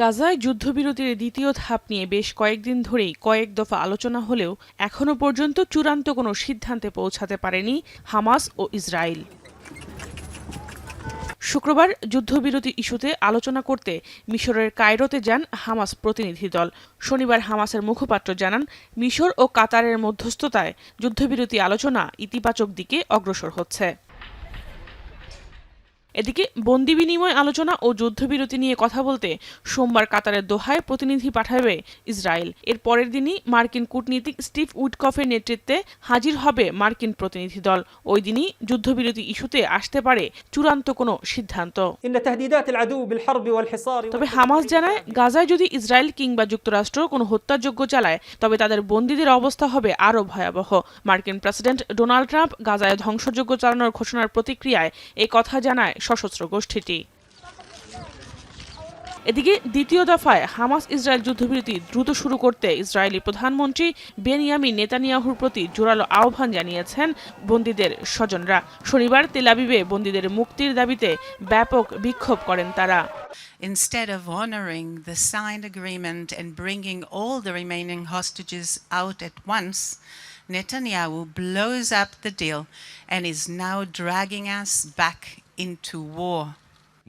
গাজায় যুদ্ধবিরতির দ্বিতীয় ধাপ নিয়ে বেশ কয়েকদিন ধরেই কয়েক দফা আলোচনা হলেও এখনো পর্যন্ত চূড়ান্ত কোনো সিদ্ধান্তে পৌঁছাতে পারেনি হামাস ও ইসরায়েল। শুক্রবার যুদ্ধবিরতি ইস্যুতে আলোচনা করতে মিশরের কায়রোতে যান হামাস প্রতিনিধি দল। শনিবার হামাসের মুখপাত্র জানান, মিশর ও কাতারের মধ্যস্থতায় যুদ্ধবিরতি আলোচনা ইতিবাচক দিকে অগ্রসর হচ্ছে। এদিকে বন্দি বিনিময় আলোচনা ও যুদ্ধবিরতি নিয়ে কথা বলতে সোমবার কাতারের দোহায় প্রতিনিধি পাঠাবে ইসরায়েল। এর পরের দিনই মার্কিন কূটনীতিক স্টিভ উইটকফের নেতৃত্বে হাজির হবে মার্কিন প্রতিনিধি দল। ওই দিনই যুদ্ধবিরতি ইস্যুতে আসতে পারে চূড়ান্ত কোনো সিদ্ধান্ত। তবে হামাস জানায়, গাজায় যদি ইসরায়েল কিংবা যুক্তরাষ্ট্র কোনো হত্যাযজ্ঞ চালায় তবে তাদের বন্দীদের অবস্থা হবে আরও ভয়াবহ। মার্কিন প্রেসিডেন্ট ডোনাল্ড ট্রাম্প গাজায় ধ্বংসযজ্ঞ চালানোর ঘোষণার প্রতিক্রিয়ায় এই কথা জানায় সশস্ত্র গোষ্ঠীটি। এদিকে দ্বিতীয় দফায় হামাস ইসরায়েল যুদ্ধবিরতি দ্রুত শুরু করতে ইসরায়েলি প্রধানমন্ত্রী বেনিয়ামিন নেতানিয়াহুর প্রতি জোরালো আহ্বান জানিয়েছেন বন্দীদের স্বজনরা। শনিবার তেল আবিবে বন্দীদের মুক্তির দাবিতে ব্যাপক বিক্ষোভ করেন তারা। Instead of honoring the signed agreement and bringing all the remaining hostages out at once, Netanyahu blows up the deal and is now dragging us back into war.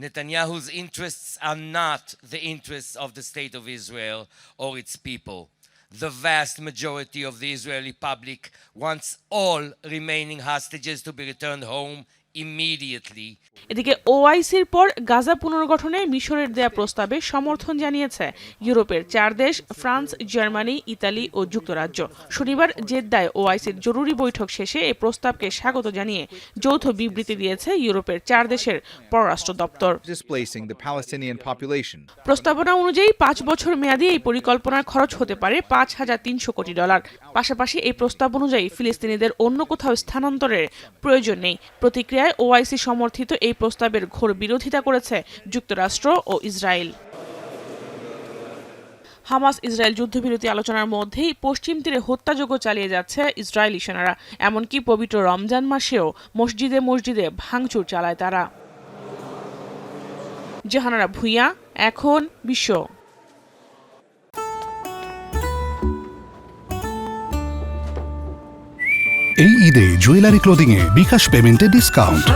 Netanyahu's interests are not the interests of the state of Israel or its people. The vast majority of the Israeli public wants all remaining hostages to be returned home immediately. এদিকে ওআইসির পর গাজা পুনর্গঠনে মিশরের দেয়া প্রস্তাবে সমর্থন জানিয়েছে ইউরোপের 4 দেশ France, Germany, Italy ও যুক্তরাজ্য। শনিবার জেদ্দায় ওআইসির জরুরি বৈঠক শেষে এই প্রস্তাবকে স্বাগত জানিয়ে যৌথ বিবৃতি দিয়েছে ইউরোপের 4 দেশের পররাষ্ট্র দপ্তর। প্রস্তাবনা অনুযায়ী 5 বছর মেয়াদী এই পরিকল্পনার খরচ হতে পারে $5,300 কোটি। পাশাপাশি এই প্রস্তাব অনুযায়ী ফিলিস্তিনিদের অন্য কোথাও স্থানান্তরের প্রয়োজন নেই। প্রতিক্রিয়ায় ওআইসি সমর্থিত এই প্রস্তাবের ঘোর বিরোধিতা করেছে যুক্তরাষ্ট্র ও ইসরায়েল। হামাস ইসরায়েল যুদ্ধবিরতি আলোচনার মধ্যেই পশ্চিম তীরে হত্যাযজ্ঞ চালিয়ে যাচ্ছে ইসরায়েলি সেনারা। এমনকি পবিত্র রমজান মাসেও মসজিদে মসজিদে ভাঙচুর চালায় তারা। জাহানারা ভুঁইয়া, এখন বিশ্ব। এই ঈদে জুয়েলারি ক্লোদিং এ বিকাশ পেমেন্টে ডিসকাউন্ট।